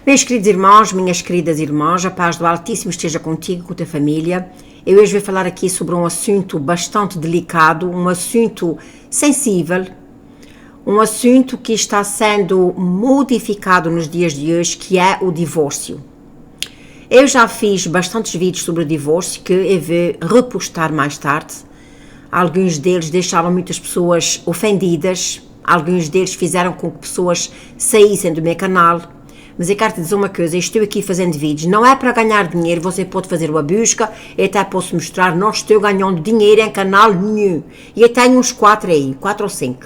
Meus queridos irmãos, minhas queridas irmãs, a paz do Altíssimo esteja contigo, com a tua família. Eu hoje vou falar aqui sobre um assunto bastante delicado, um assunto sensível, um assunto que está sendo modificado nos dias de hoje, que é o divórcio. Eu já fiz bastantes vídeos sobre o divórcio, que eu vou repostar mais tarde. Alguns deles deixaram muitas pessoas ofendidas, alguns deles fizeram com que pessoas saíssem do meu canal. Mas eu quero te dizer uma coisa, eu estou aqui fazendo vídeos, não é para ganhar dinheiro, você pode fazer uma busca, eu até posso mostrar, não estou ganhando dinheiro em canal nenhum. E eu tenho uns 4 aí, 4 ou 5.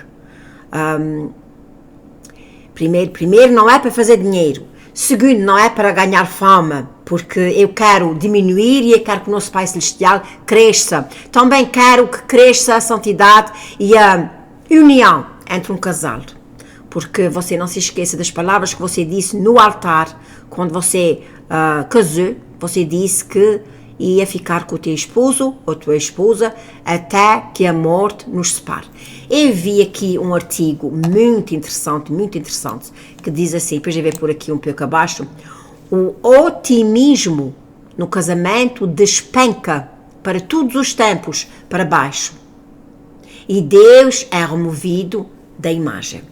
Primeiro, não é para fazer dinheiro. Segundo, não é para ganhar fama, porque eu quero diminuir e eu quero que o nosso Pai Celestial cresça. Também quero que cresça a santidade e a união entre um casal. Porque você não se esqueça das palavras que você disse no altar, quando você casou, você disse que ia ficar com o teu esposo ou tua esposa até que a morte nos separe. Eu vi aqui um artigo muito interessante, que diz assim, depois eu vou por aqui um pouco abaixo, o otimismo no casamento despenca para todos os tempos para baixo e Deus é removido da imagem.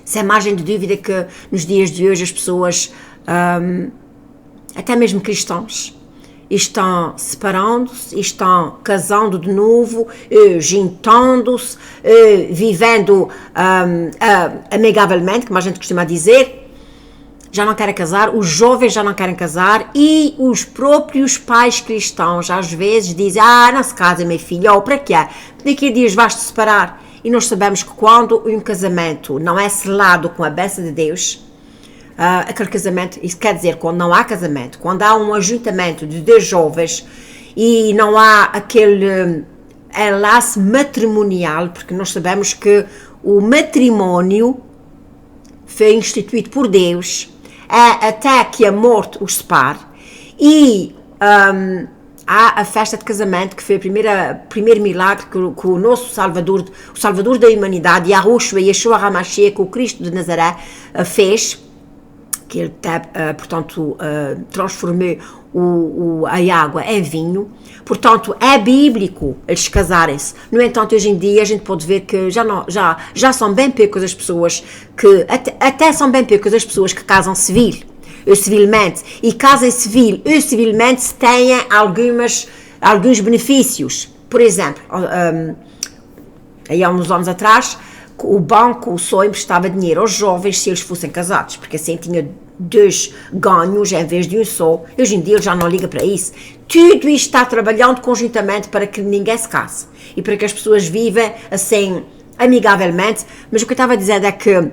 Sem margem de dúvida que nos dias de hoje as pessoas, até mesmo cristãos, estão separando-se, estão casando de novo, juntando-se, vivendo amigavelmente, como a gente costuma dizer, já não querem casar, os jovens já não querem casar e os próprios pais cristãos às vezes dizem, não se casa meu filho, ou para quê? Daqui a dias vais-te separar. E nós sabemos que quando um casamento não é selado com a bênção de Deus, aquele casamento, isso quer dizer quando não há casamento, quando há um ajuntamento de 2 jovens e não há aquele enlace matrimonial, porque nós sabemos que o matrimónio foi instituído por Deus até que a morte os separe e há a festa de casamento, que foi o primeiro milagre que o nosso Salvador, o Salvador da humanidade, Yahushua, Yeshua HaMashiach, o Cristo de Nazaré, fez, que ele, portanto, transformou a água em vinho. Portanto, é bíblico eles casarem-se. No entanto, hoje em dia, a gente pode ver que já são bem poucas as pessoas que, até são bem poucas as pessoas que casam civilmente, e casa civil ou civilmente têm alguns benefícios. Por exemplo, aí há uns anos atrás, o banco só emprestava dinheiro aos jovens se eles fossem casados, porque assim tinha 2 ganhos em vez de um só. Hoje em dia ele já não liga para isso. Tudo isto está trabalhando conjuntamente para que ninguém se case e para que as pessoas vivem assim amigavelmente. Mas o que eu estava a dizer é que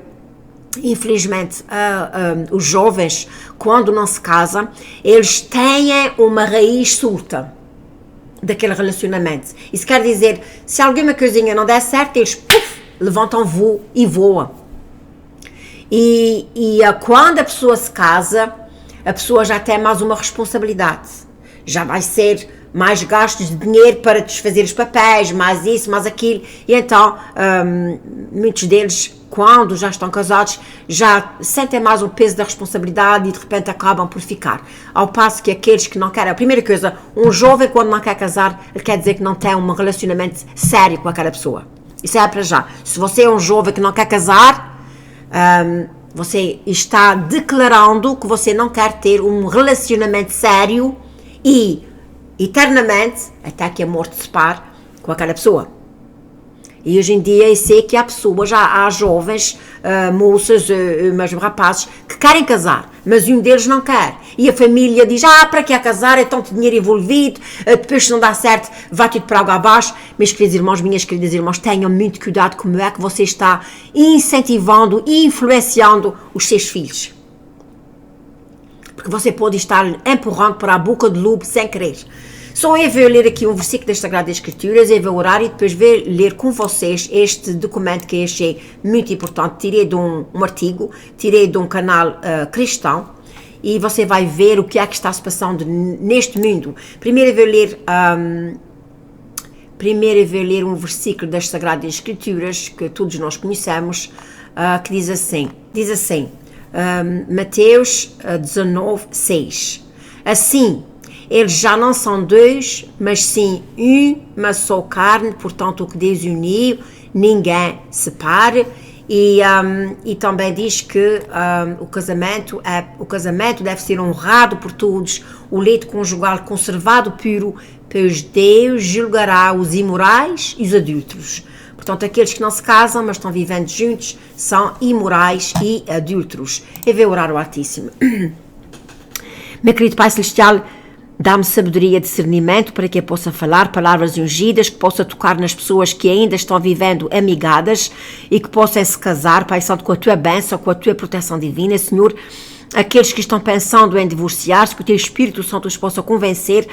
infelizmente, os jovens, quando não se casam, eles têm uma raiz solta daquele relacionamento. Isso quer dizer, se alguma coisinha não der certo, eles levantam voo e voam. E quando a pessoa se casa, a pessoa já tem mais uma responsabilidade. Já vai ser mais gastos de dinheiro para desfazer os papéis, mais isso, mais aquilo. E então, muitos deles, quando já estão casados, já sentem mais o peso da responsabilidade e de repente acabam por ficar. Ao passo que aqueles que não querem, a primeira coisa, um jovem quando não quer casar, ele quer dizer que não tem um relacionamento sério com aquela pessoa. Isso é para já. Se você é um jovem que não quer casar, você está declarando que você não quer ter um relacionamento sério e eternamente, até que a morte separe com aquela pessoa. E hoje em dia eu sei que há pessoas, há jovens, moças, mesmo rapazes, que querem casar, mas um deles não quer. E a família diz, para que casar, é tanto dinheiro envolvido, depois se não dá certo, vai tudo para água abaixo. Meus queridos irmãos, minhas queridas irmãs, tenham muito cuidado como é que você está incentivando e influenciando os seus filhos. Porque você pode estar empurrando para a boca de lobo sem querer. Só eu vou ler aqui um versículo das Sagradas Escrituras, eu vou orar e depois vou ler com vocês este documento que eu achei muito importante. Tirei de um artigo, tirei de um canal cristão e você vai ver o que é que está se passando neste mundo. Primeiro eu vou ler um versículo das Sagradas Escrituras que todos nós conhecemos, que diz assim, Mateus 19, 6. Assim, eles já não são dois, mas sim uma só carne, portanto o que Deus uniu, ninguém separe. E também diz que o casamento deve ser honrado por todos, o leito conjugal conservado puro, pois Deus julgará os imorais e os adúlteros. Portanto, aqueles que não se casam, mas estão vivendo juntos, são imorais e adúlteros. Eu vou orar ao Altíssimo. Meu querido Pai Celestial, dá-me sabedoria e discernimento para que eu possa falar palavras ungidas, que possa tocar nas pessoas que ainda estão vivendo amigadas e que possam se casar, Pai Santo, com a Tua bênção, com a Tua proteção divina, Senhor. Aqueles que estão pensando em divorciar-se, que o Teu Espírito Santo os possa convencer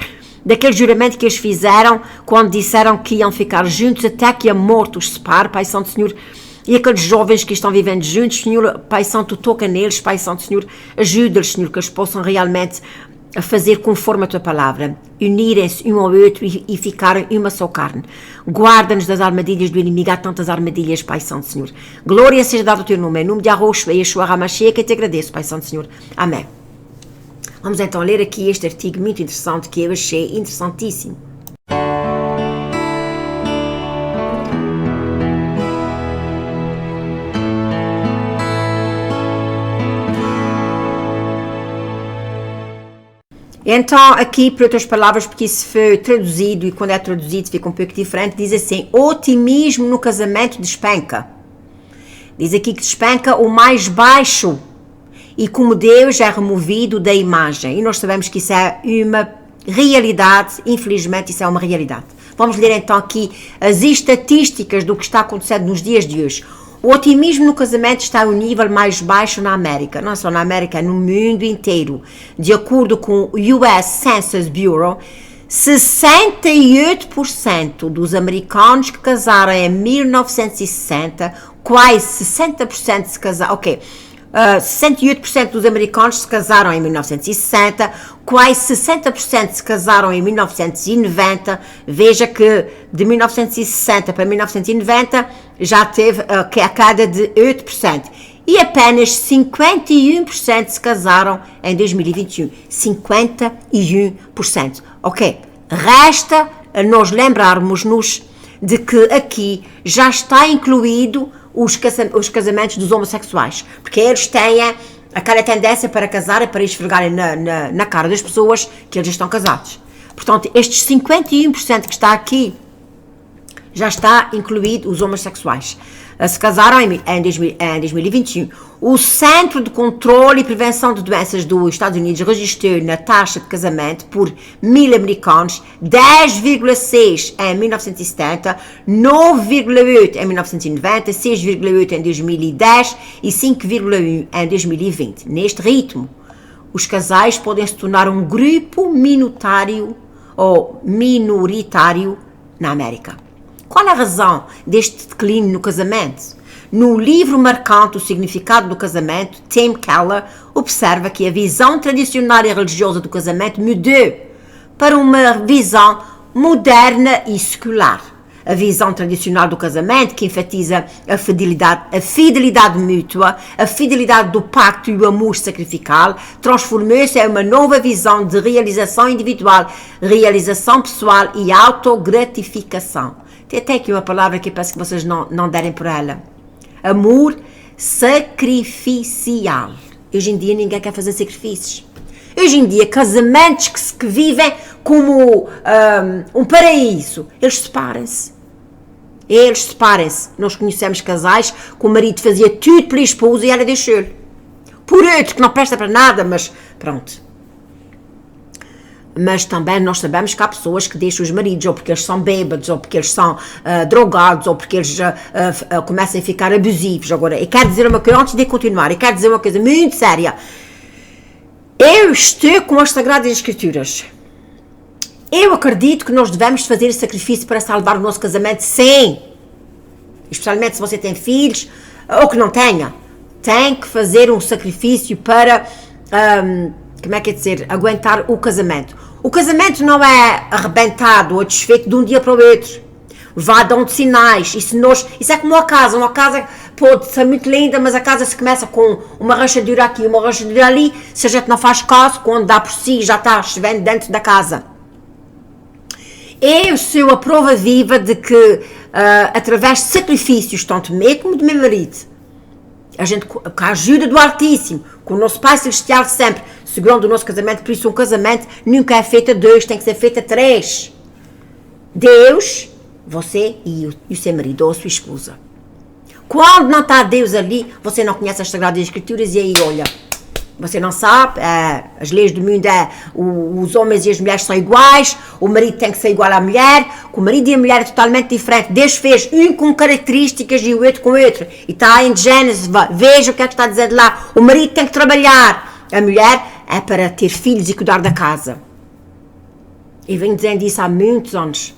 daquele juramento que eles fizeram quando disseram que iam ficar juntos até que a morte os separe, Pai Santo, Senhor. E aqueles jovens que estão vivendo juntos, Senhor, Pai Santo, toca neles, Pai Santo, Senhor, ajuda-os, Senhor, que eles possam realmente a fazer conforme a Tua palavra, unirem-se um ao outro e ficarem uma só carne. Guarda-nos das armadilhas do inimigo, há tantas armadilhas, Pai Santo, Senhor. Glória seja dada ao Teu nome, em nome de Yahushua, Yeshua HaMashiach, que te agradeço, Pai Santo, Senhor. Amém. Vamos então ler aqui este artigo muito interessante que eu achei interessantíssimo. Então, aqui, por outras palavras, porque isso foi traduzido, e quando é traduzido fica um pouco diferente, diz assim: otimismo no casamento despenca. Diz aqui que despenca o mais baixo, e como Deus é removido da imagem. E nós sabemos que isso é uma realidade, infelizmente isso é uma realidade. Vamos ler então aqui as estatísticas do que está acontecendo nos dias de hoje. O otimismo no casamento está ao nível mais baixo na América, não só na América, no mundo inteiro. De acordo com o US Census Bureau, 68% dos americanos que casaram em 1960, quase 60% se casaram, 68% dos americanos se casaram em 1960, quase 60% se casaram em 1990. Veja que de 1960 para 1990 já teve a queda de 8%. E apenas 51% se casaram em 2021. 51%. Ok. Resta nós lembrarmos-nos de que aqui já está incluído os casamentos dos homossexuais, porque eles têm aquela tendência para casarem, para esfregarem na cara das pessoas que eles estão casados. Portanto, estes 51% que está aqui, já está incluído os homossexuais. Se casaram em 2021. O Centro de Controle e Prevenção de Doenças dos Estados Unidos registrou na taxa de casamento por 1.000 americanos 10,6 em 1970, 9,8 em 1990, 6,8 em 2010 e 5,1 em 2020. Neste ritmo, os casais podem se tornar um grupo minoritário na América. Qual é a razão deste declínio no casamento? No livro marcante O Significado do Casamento, Tim Keller observa que a visão tradicional e religiosa do casamento mudou para uma visão moderna e secular. A visão tradicional do casamento, que enfatiza a fidelidade mútua, a fidelidade do pacto e o amor sacrificial, transformou-se em uma nova visão de realização individual, realização pessoal e autogratificação. Tem até aqui uma palavra que parece que vocês não derem por ela. Amor sacrificial. Hoje em dia ninguém quer fazer sacrifícios. Hoje em dia, casamentos que vivem como um paraíso, eles separam-se. Nós conhecemos casais que o marido fazia tudo pela esposa e ela deixou-lhe. Por outro, que não presta para nada, mas pronto. Mas também nós sabemos que há pessoas que deixam os maridos ou porque eles são bêbados, ou porque eles são drogados, ou porque eles começam a ficar abusivos. Agora, eu quero dizer uma coisa, antes de continuar, eu quero dizer uma coisa muito séria. Eu estou com as Sagradas Escrituras. Eu acredito que nós devemos fazer sacrifício para salvar o nosso casamento, sim. Especialmente se você tem filhos, ou que não tenha. Tem que fazer um sacrifício para... aguentar o casamento. O casamento não é arrebentado ou desfeito de um dia para o outro. vá dando sinais. Isso é como uma casa pode ser muito linda, mas a casa se começa com uma rachadura aqui, uma rachadura ali, se a gente não faz caso, quando dá por si, já está chovendo dentro da casa. Eu sou a prova viva de que, através de sacrifícios, tanto meu como do meu marido, a gente, com a ajuda do Altíssimo, com o nosso Pai Celestial sempre, segurando o nosso casamento, por isso um casamento nunca é feito a 2, tem que ser feito a 3. Deus, você e o seu marido ou a sua esposa. Quando não está Deus ali, você não conhece as Sagradas Escrituras e aí, olha, você não sabe, as leis do mundo os homens e as mulheres são iguais, o marido tem que ser igual à mulher, o marido e a mulher é totalmente diferente. Deus fez um com características e o outro com outro. E está em Gênesis, veja o que é que está a dizer de lá. O marido tem que trabalhar, a mulher é para ter filhos e cuidar da casa. E venho dizendo isso há muitos anos.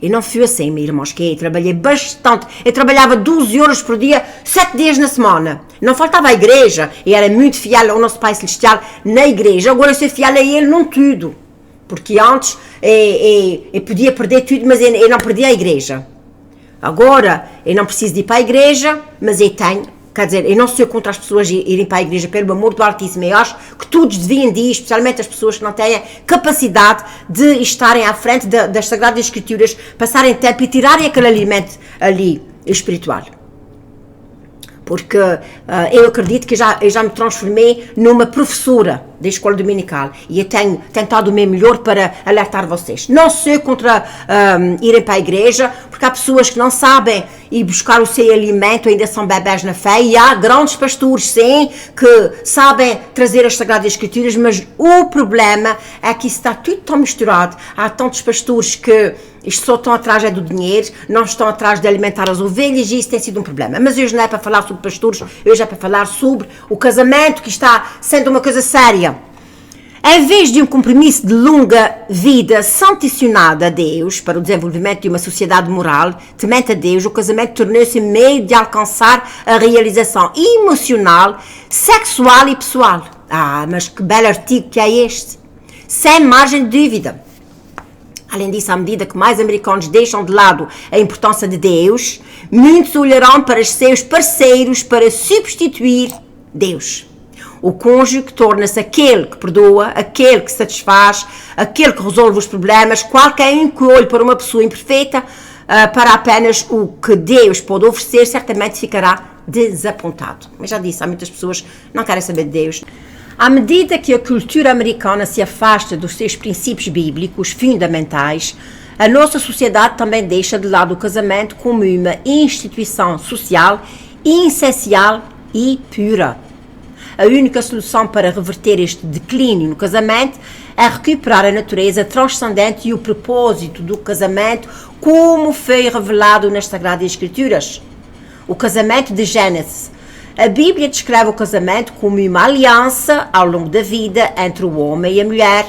E não fui assim, meus irmãos, que eu trabalhei bastante. Eu trabalhava 12 horas por dia, 7 dias na semana. Não faltava à igreja. Eu era muito fiel ao nosso Pai Celestial na igreja. Agora eu sou fiel a Ele num tudo. Porque antes eu podia perder tudo, mas eu não perdia a igreja. Agora eu não preciso de ir para a igreja, mas eu tenho. Quer dizer, eu não sou contra as pessoas irem para a igreja, pelo amor do Altíssimo. Eu acho que todos deviam ir, especialmente as pessoas que não têm capacidade de estarem à frente das Sagradas Escrituras, passarem tempo e tirarem aquele alimento ali espiritual. Porque eu acredito que eu já me transformei numa professora da escola dominical e eu tenho tentado o meu melhor para alertar vocês. Não sou contra irem para a igreja, porque há pessoas que não sabem ir buscar o seu alimento, ainda são bebés na fé, e há grandes pastores, sim, que sabem trazer as Sagradas Escrituras, mas o problema é que isso está tudo tão misturado. Há tantos pastores que só estão atrás do dinheiro, não estão atrás de alimentar as ovelhas, e isso tem sido um problema. Mas hoje não é para falar sobre pastores, hoje é para falar sobre o casamento, que está sendo uma coisa séria. Em vez de um compromisso de longa vida santicionado a Deus para o desenvolvimento de uma sociedade moral temente a Deus, o casamento tornou-se meio de alcançar a realização emocional, sexual e pessoal. Mas que belo artigo que é este! Sem margem de dúvida. Além disso, à medida que mais americanos deixam de lado a importância de Deus, muitos olharão para os seus parceiros para substituir Deus. O cônjuge torna-se aquele que perdoa, aquele que satisfaz, aquele que resolve os problemas. Qualquer um que olhe para uma pessoa imperfeita para apenas o que Deus pode oferecer, certamente ficará desapontado. Mas já disse, há muitas pessoas que não querem saber de Deus. À medida que a cultura americana se afasta dos seus princípios bíblicos fundamentais, a nossa sociedade também deixa de lado o casamento como uma instituição social essencial e pura. A única solução para reverter este declínio no casamento é recuperar a natureza transcendente e o propósito do casamento como foi revelado nas Sagradas Escrituras. O casamento de Gênesis. A Bíblia descreve o casamento como uma aliança ao longo da vida entre o homem e a mulher,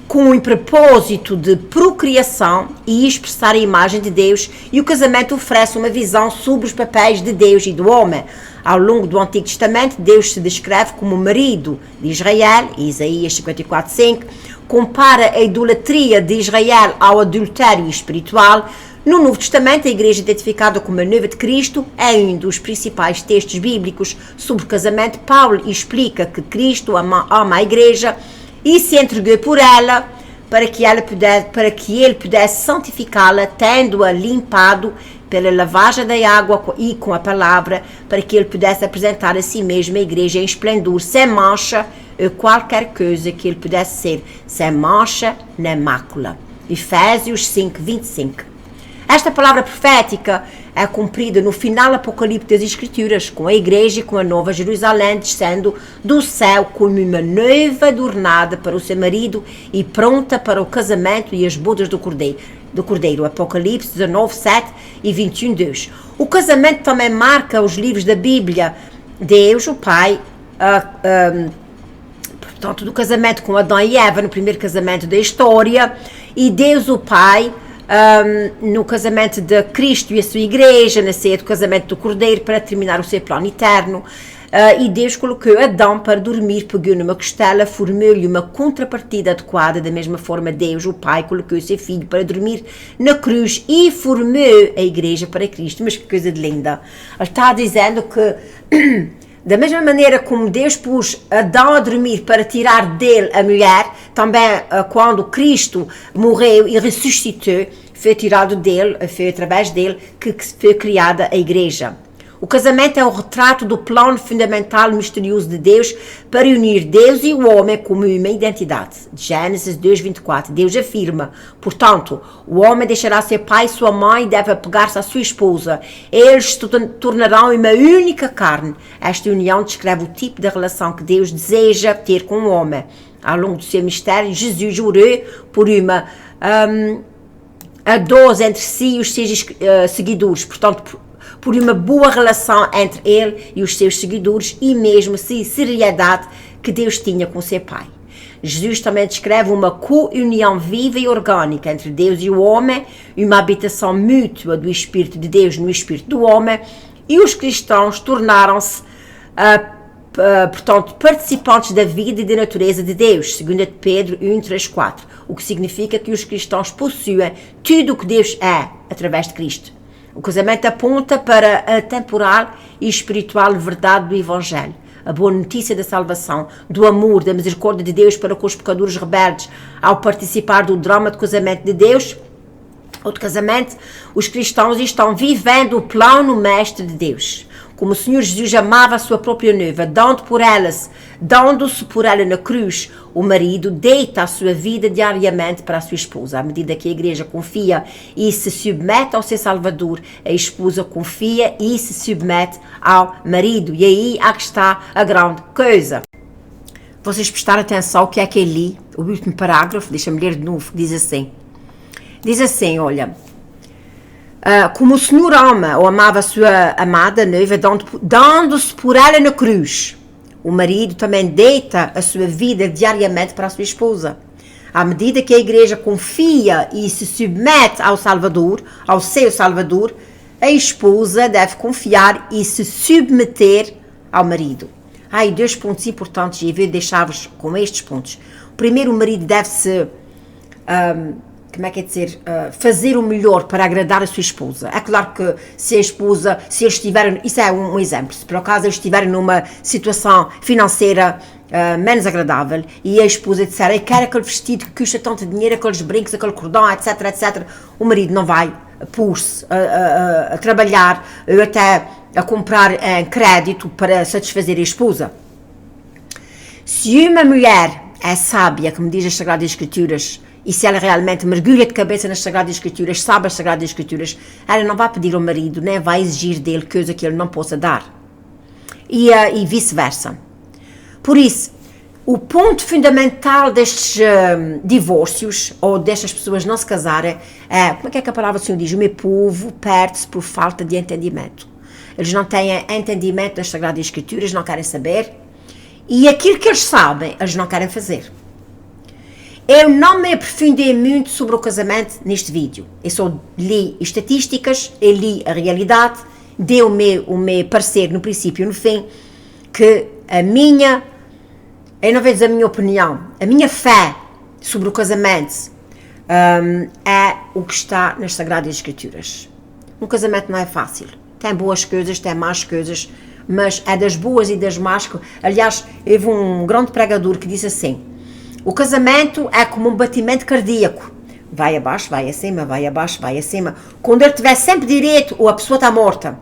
com o propósito de procriação e expressar a imagem de Deus, e o casamento oferece uma visão sobre os papéis de Deus e do homem. Ao longo do Antigo Testamento, Deus se descreve como o marido de Israel, Isaías 54:5, compara a idolatria de Israel ao adultério espiritual. No Novo Testamento, a Igreja, identificada como a noiva de Cristo, é um dos principais textos bíblicos sobre o casamento. Paulo explica que Cristo ama a Igreja e se entregou por ela para que ele pudesse santificá-la, tendo-a limpado pela lavagem da água e com a palavra, para que ele pudesse apresentar a si mesmo a igreja em esplendor, sem mancha, ou qualquer coisa que ele pudesse ser, sem mancha nem mácula. Efésios 5:25. Esta palavra profética é cumprida no final apocalíptico das Escrituras, com a igreja e com a Nova Jerusalém descendo do céu como uma noiva adornada para o seu marido e pronta para o casamento e as bodas do Cordeiro. Apocalipse 19:7 e 21:2. O casamento também marca os livros da Bíblia. Deus, o Pai, portanto, do casamento com Adão e Eva, no primeiro casamento da história, e Deus, o Pai, no casamento de Cristo e a sua igreja, na ceia do casamento do Cordeiro, para terminar o seu plano eterno. E Deus colocou Adão para dormir, pegou numa costela, formou-lhe uma contrapartida adequada. Da mesma forma, Deus, o Pai, colocou o seu Filho para dormir na cruz e formou a igreja para Cristo. Mas que coisa de linda! Ele está dizendo que da mesma maneira como Deus pôs Adão a dormir para tirar dele a mulher, também quando Cristo morreu e ressuscitou, foi tirado dele, foi através dele que foi criada a igreja. O casamento é o retrato do plano fundamental misterioso de Deus para unir Deus e o homem como uma identidade. Gênesis 2:24. Deus afirma, portanto, o homem deixará seu pai e sua mãe e deve apegar-se à sua esposa. Eles se tornarão uma única carne. Esta união descreve o tipo de relação que Deus deseja ter com o homem. Ao longo do seu mistério, Jesus jurou por uma a dose entre si e os seus seguidores, portanto, por uma boa relação entre ele e os seus seguidores e mesmo assim seriedade que Deus tinha com seu Pai. Jesus também descreve uma co-união viva e orgânica entre Deus e o homem, uma habitação mútua do Espírito de Deus no Espírito do homem, e os cristãos tornaram-se, portanto, participantes da vida e da natureza de Deus, 2 Pedro 1:3-4, o que significa que os cristãos possuem tudo o que Deus é através de Cristo. O casamento aponta para a temporal e espiritual verdade do Evangelho, a boa notícia da salvação, do amor, da misericórdia de Deus para com os pecadores rebeldes. Ao participar do drama do casamento de Deus, ou de casamento, os cristãos estão vivendo o plano mestre de Deus. Como o Senhor Jesus amava a sua própria noiva, dando-se por ela na cruz, o marido deita a sua vida diariamente para a sua esposa. À medida que a igreja confia e se submete ao seu Salvador, a esposa confia e se submete ao marido. E aí é que está a grande coisa. Vocês prestaram atenção ao que é que eu li, o último parágrafo, deixa-me ler de novo, diz assim, olha... como o Senhor ama ou amava a sua amada noiva, dando-se por ela na cruz, o marido também deita a sua vida diariamente para a sua esposa. À medida que a igreja confia e se submete ao Salvador, ao seu Salvador, a esposa deve confiar e se submeter ao marido. Há aí 2 pontos importantes e eu vou deixar-vos com estes pontos. Primeiro, o marido deve-se... fazer o melhor para agradar a sua esposa. É claro que se a esposa, se eles estiverem, isso é um exemplo, se por acaso eles estiverem numa situação financeira menos agradável e a esposa disser, eu quero aquele vestido que custa tanto dinheiro, aqueles brincos, aquele cordão, etc, etc, o marido não vai pôr-se a trabalhar ou até a comprar crédito para satisfazer a esposa. Se uma mulher é sábia, como diz as Sagradas Escrituras, e se ela realmente mergulha de cabeça nas Sagradas Escrituras, sabe as Sagradas Escrituras, ela não vai pedir ao marido, nem vai exigir dele coisa que ele não possa dar. E vice-versa. Por isso, o ponto fundamental destes divórcios, ou destas pessoas não se casarem, é, como é que a palavra do Senhor diz? O meu povo perde-se por falta de entendimento. Eles não têm entendimento das Sagradas Escrituras, não querem saber, e aquilo que eles sabem, eles não querem fazer. Eu não me aprofundei muito sobre o casamento neste vídeo. Eu só li estatísticas, eu li a realidade, dei o meu parecer no princípio e no fim, que eu não vejo a minha opinião, a minha fé sobre o casamento é o que está nas Sagradas Escrituras. Um casamento não é fácil. Tem boas coisas, tem más coisas, mas é das boas e das más. Aliás, houve um grande pregador que disse assim, o casamento é como um batimento cardíaco. Vai abaixo, vai acima, vai abaixo, vai acima. Quando ele estiver sempre direito, ou a pessoa está morta.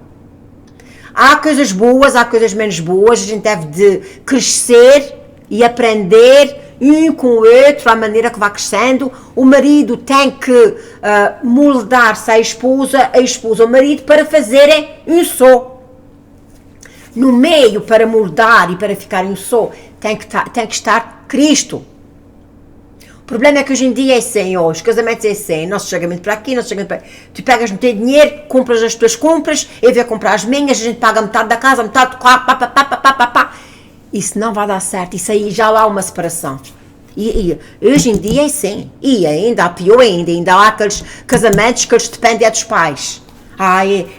Há coisas boas, há coisas menos boas. A gente deve de crescer e aprender um com o outro, à maneira que vai crescendo. O marido tem que moldar-se à esposa, a esposa ao marido, para fazerem um só. No meio, para moldar e para ficar um só, tem que estar Cristo. O problema é que hoje em dia é assim, os casamentos é assim, nosso chegamento para aqui, nosso chegamento para aqui. Tu pegas metade de dinheiro, compras as tuas compras, eu vou comprar as minhas, a gente paga metade da casa, metade do carro, Isso não vai dar certo, isso aí já há uma separação. E hoje em dia é assim. E ainda há pior ainda há aqueles casamentos que eles dependem dos pais.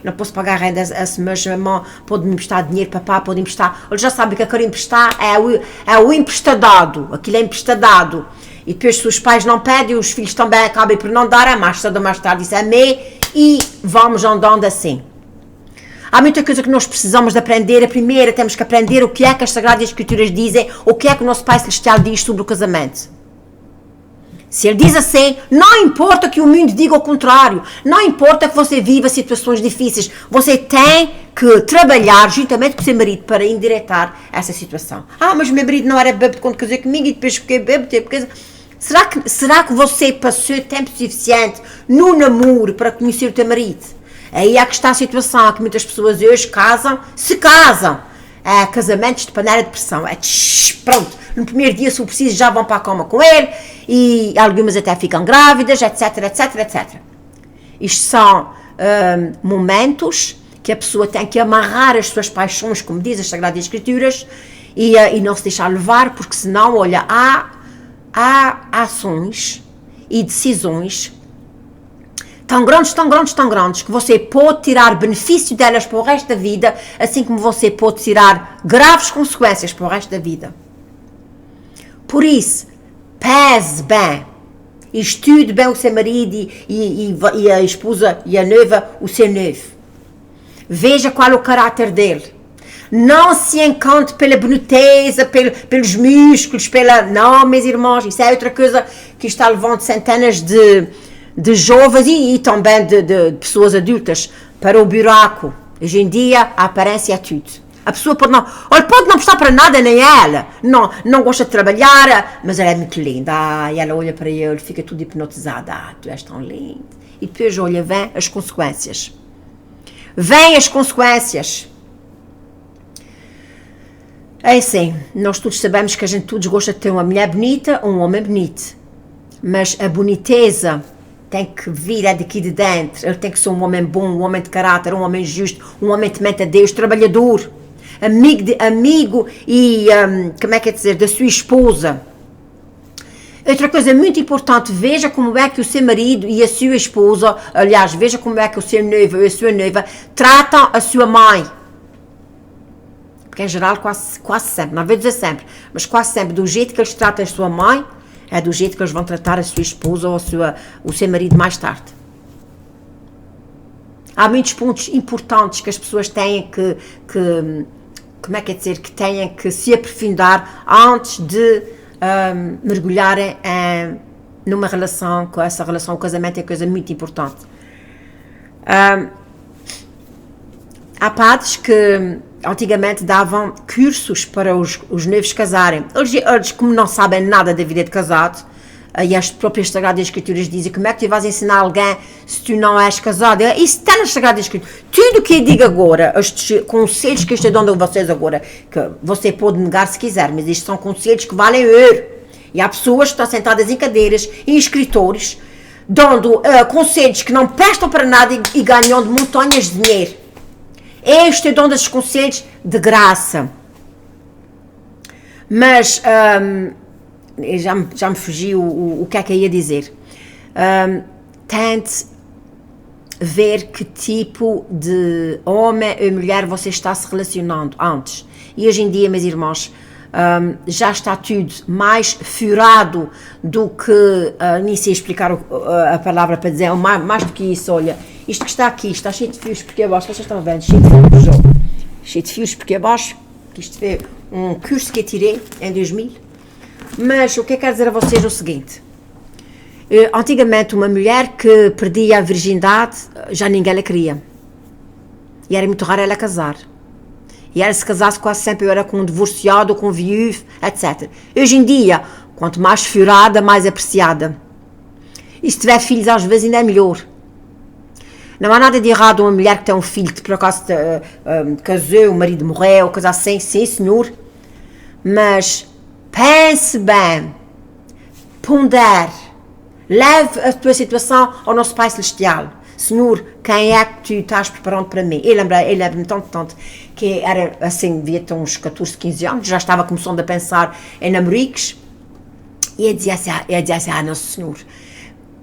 Não posso pagar a renda assim, mas a irmã pode me emprestar dinheiro, papá pode emprestar. Ele já sabe que aquele emprestar é o emprestadado, aquilo é emprestadado. E depois se os pais não pedem, os filhos também acabam por não dar, mais cedo ou mais tarde isso é meio, e vamos andando assim. Há muita coisa que nós precisamos de aprender. A primeira, temos que aprender o que é que as Sagradas Escrituras dizem, o que é que o nosso Pai Celestial diz sobre o casamento. Se ele diz assim, não importa que o mundo diga o contrário, não importa que você viva situações difíceis, você tem que trabalhar juntamente com o seu marido para endireitar essa situação. Mas meu marido não era bêbado quando casou comigo e depois fiquei bêbado. Será que você passou tempo suficiente no namoro para conhecer o teu marido? Aí é que está a situação, que muitas pessoas hoje se casam. Casamentos de panela de pressão. Pronto, no primeiro dia, se o preciso, já vão para a cama com ele, e algumas até ficam grávidas, etc, etc, etc. Isto são momentos que a pessoa tem que amarrar as suas paixões, como diz as Sagradas Escrituras, e não se deixar levar, porque senão, olha, há ações e decisões tão grandes, que você pode tirar benefício delas para o resto da vida, assim como você pode tirar graves consequências para o resto da vida. Por isso, pese bem, estude bem o seu marido e a esposa e a noiva, o seu noivo. Veja qual é o caráter dele. Não se encante pela boniteza, pelos músculos, Não, meus irmãos, isso é outra coisa que está levando centenas de jovens e também de pessoas adultas para o buraco. Hoje em dia, a aparência é tudo. A pessoa pode não prestar para nada, nem ela. Não gosta de trabalhar, mas ela é muito linda. E ela olha para ele, fica tudo hipnotizada. Tu és tão lindo. E depois, olha, vem as consequências. É assim, nós todos sabemos que a gente todos gosta de ter uma mulher bonita ou um homem bonito. Mas a boniteza tem que vir daqui de dentro. Ele tem que ser um homem bom, um homem de caráter, um homem justo, um homem temente a Deus, trabalhador, amigo e, da sua esposa. Outra coisa muito importante, veja como é que o seu marido e a sua esposa, aliás, veja como é que o seu noivo e a sua noiva tratam a sua mãe. Porque em geral, quase sempre, não vou dizer sempre, mas quase sempre, do jeito que eles tratam a sua mãe, é do jeito que eles vão tratar a sua esposa ou o seu marido mais tarde. Há muitos pontos importantes que as pessoas têm que têm que se aprofundar antes de mergulharem numa relação. Com essa relação, o casamento é coisa muito importante. Há padres que antigamente davam cursos para os noivos casarem. Eles, como não sabem nada da vida de casado, e as próprias Sagradas Escrituras dizem, como é que tu vais ensinar alguém se tu não és casado? Isso está nas Sagradas Escrituras. Tudo o que eu digo agora, estes conselhos que eu estou dando a vocês agora, que você pode negar se quiser, mas estes são conselhos que valem ouro. E há pessoas que estão sentadas em cadeiras, em escritores, dando conselhos que não prestam para nada e ganham de montanhas de dinheiro. Este é dando esses conselhos de graça. Mas já me fugiu o que é que eu ia dizer. Tente ver que tipo de homem ou mulher você está se relacionando antes. E hoje em dia, meus irmãos, já está tudo mais furado do que, nem sei explicar a palavra para dizer, mais do que isso, olha. Isto que está aqui, está cheio de fios porque abaixo, vocês estão vendo, cheio de fios porque abaixo, isto foi um curso que eu tirei em 2000, mas o que eu quero dizer a vocês é o seguinte, antigamente uma mulher que perdia a virgindade, já ninguém a queria, e era muito raro ela casar, e ela se casasse quase sempre era com um divorciado, ou com um viúvo, etc. Hoje em dia, quanto mais furada, mais apreciada, e se tiver filhos às vezes ainda é melhor. Não há nada de errado uma mulher que tem um filho que por acaso casou, o marido morreu, coisa assim, sim senhor, mas pense bem, pondere, leve a tua situação ao nosso Pai Celestial. Senhor, quem é que tu estás preparando para mim? Eu lembro-me tanto, que era assim, devia ter uns 14, 15 anos, já estava começando a pensar em namoricos, E eu dizia assim, Nosso Senhor,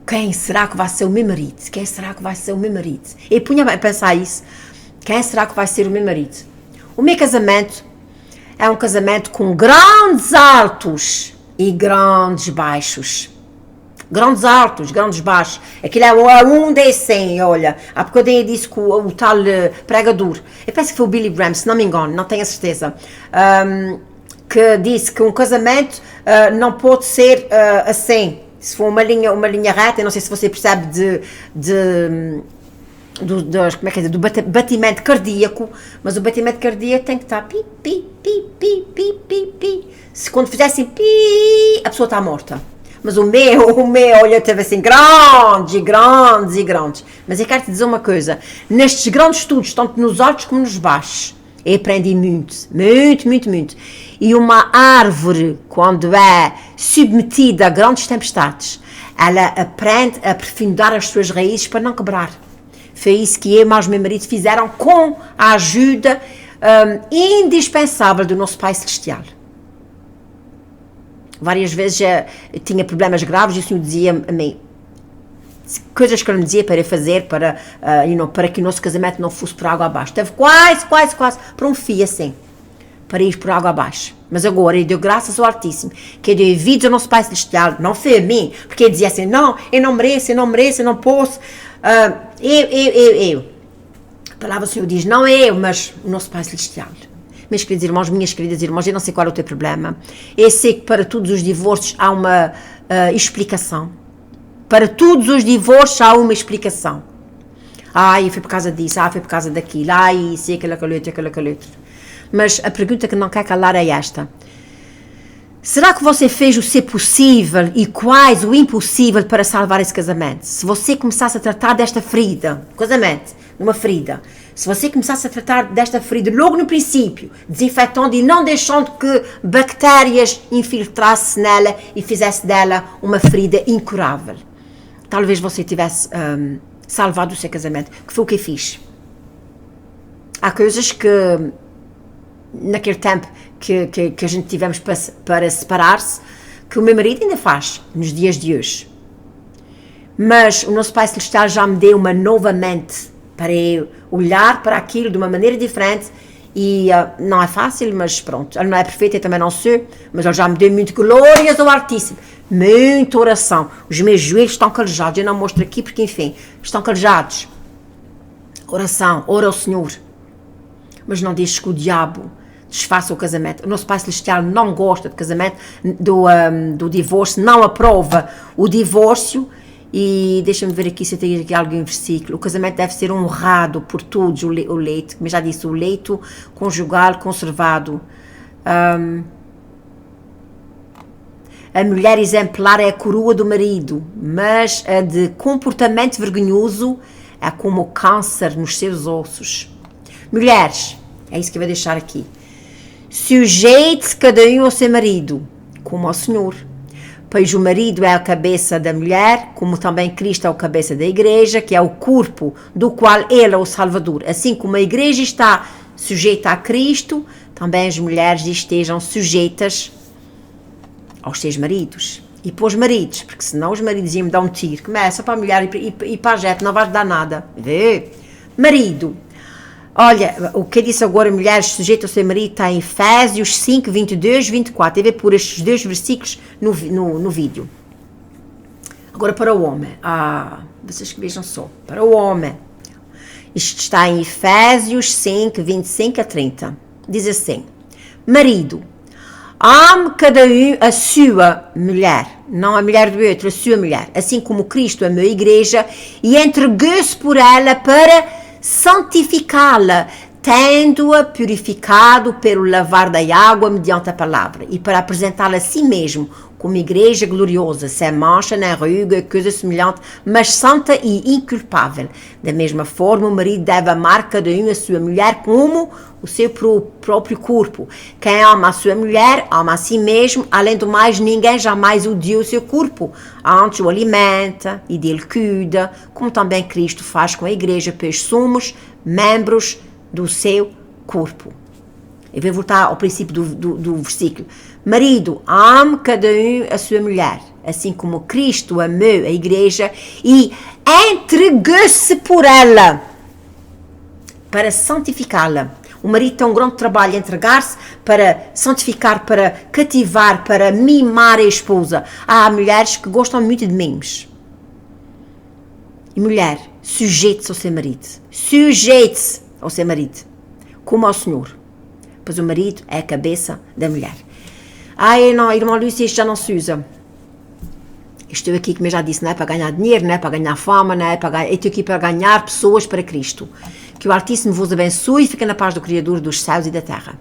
quem será que vai ser o meu marido? Quem será que vai ser o meu marido? E punha-me a pensar isso. Quem será que vai ser o meu marido? O meu casamento é um casamento com grandes altos e grandes baixos. Grandes altos, grandes baixos. Aquilo é um desses 100, olha. Há bocadinho eu disse que o tal pregador, eu penso que foi o Billy Graham, se não me engano, não tenho a certeza, que disse que um casamento não pode ser assim. Se for uma linha reta, eu não sei se você percebe como é que é, do batimento cardíaco, mas o batimento cardíaco tem que estar pi, pi, pi, pi, pi, pi, pi. Se quando fizesse pi, a pessoa está morta. Mas o meu, olha, teve assim grandes e grandes e grandes. Mas eu quero te dizer uma coisa, nestes grandes estudos, tanto nos altos como nos baixos, eu aprendi muito. E uma árvore, quando é submetida a grandes tempestades, ela aprende a aprofundar as suas raízes para não quebrar. Foi isso que eu e mais meu marido fizeram com a ajuda indispensável do nosso Pai Celestial. Várias vezes tinha problemas graves e o Senhor dizia a mim coisas que Ele me dizia para fazer para que o nosso casamento não fosse por água abaixo. Teve quase para um fio assim, para ir por água abaixo. Mas agora Ele deu graças ao Altíssimo, que Ele deu vida ao nosso Pai Celestial, não foi a mim, porque Ele dizia assim, não, eu não mereço, eu não posso. Eu. A palavra do Senhor diz, não eu, mas o nosso Pai Celestial. Meus queridos irmãos, minhas queridas irmãs, eu não sei qual é o teu problema. Eu sei que para todos os divórcios há uma explicação. Para todos os divórcios há uma explicação. Foi por causa disso, foi por causa daquilo, isso, aquilo outro. Mas a pergunta que não quer calar é esta. Será que você fez o ser possível e quase o impossível para salvar esse casamento? Se você começasse a tratar desta ferida, casamento, numa ferida, se você começasse a tratar desta ferida logo no princípio, desinfetando e não deixando que bactérias infiltrassem nela e fizesse dela uma ferida incurável, talvez você tivesse salvado o seu casamento, que foi o que eu fiz. Há coisas que naquele tempo que a gente tivemos para separar-se, que o meu marido ainda faz nos dias de hoje. Mas o nosso Pai Celestial já me deu uma nova mente para eu olhar para aquilo de uma maneira diferente e não é fácil, mas pronto, ele não é perfeito, eu também não sou, mas ele já me deu muito glórias ao Altíssimo, muita oração, os meus joelhos estão calejados, eu não mostro aqui porque enfim, estão calejados, oração, ora ao Senhor, mas não deixes que o diabo desfaça o casamento. O nosso Pai Celestial não gosta de casamento, do divórcio, não aprova o divórcio. E deixa-me ver aqui se eu tenho aqui algum versículo. O casamento deve ser honrado por todos, o leito, como eu já disse, o leito conjugal conservado. A mulher exemplar é a coroa do marido, mas a de comportamento vergonhoso é como o câncer nos seus ossos. Mulheres, é isso que eu vou deixar aqui. Sujeite-se cada um ao seu marido, como ao Senhor. Pois o marido é a cabeça da mulher, como também Cristo é a cabeça da igreja, que é o corpo do qual Ele é o Salvador. Assim como a igreja está sujeita a Cristo, também as mulheres estejam sujeitas aos seus maridos. E para os maridos, porque senão os maridos iam me dar um tiro. Começa para a mulher e para a gente, não vais dar nada. Vê? Marido. Olha, o que eu disse agora, mulheres sujeitas ao seu marido, está em Efésios 5, 22, 24. Deve por estes dois versículos no vídeo. Agora para o homem. Vocês que vejam só. Para o homem. Isto está em Efésios 5, 25 a 30. Diz assim. Marido, ame cada um a sua mulher. Não a mulher do outro, a sua mulher. Assim como Cristo amou a igreja e entregou-se por ela para santificá-la, tendo-a purificado pelo lavar da água mediante a palavra, e para apresentá-la a si mesmo como igreja gloriosa, sem mancha, nem ruga, coisa semelhante, mas santa e inculpável. Da mesma forma, o marido deve amar cada um a sua mulher como o seu próprio corpo. Quem ama a sua mulher, ama a si mesmo. Além do mais, ninguém jamais odiou o seu corpo. Antes o alimenta e dele cuida, como também Cristo faz com a igreja, pois somos membros do seu corpo. Eu vou voltar ao princípio do versículo. Marido, ame cada um a sua mulher, assim como Cristo amou a igreja e entregou-se por ela para santificá-la. O marido tem um grande trabalho, entregar-se para santificar, para cativar, para mimar a esposa. Há mulheres que gostam muito de mimos. E mulher, sujeite-se ao seu marido. Sujeite-se ao seu marido, como ao Senhor. Pois o marido é a cabeça da mulher. Não, irmã Lúcia, isto já não se usa. Estou aqui, como eu já disse, não é para ganhar dinheiro, não é para ganhar fama, não é para ganhar, estou aqui para ganhar pessoas para Cristo. Que o Altíssimo vos abençoe e fique na paz do Criador dos céus e da terra.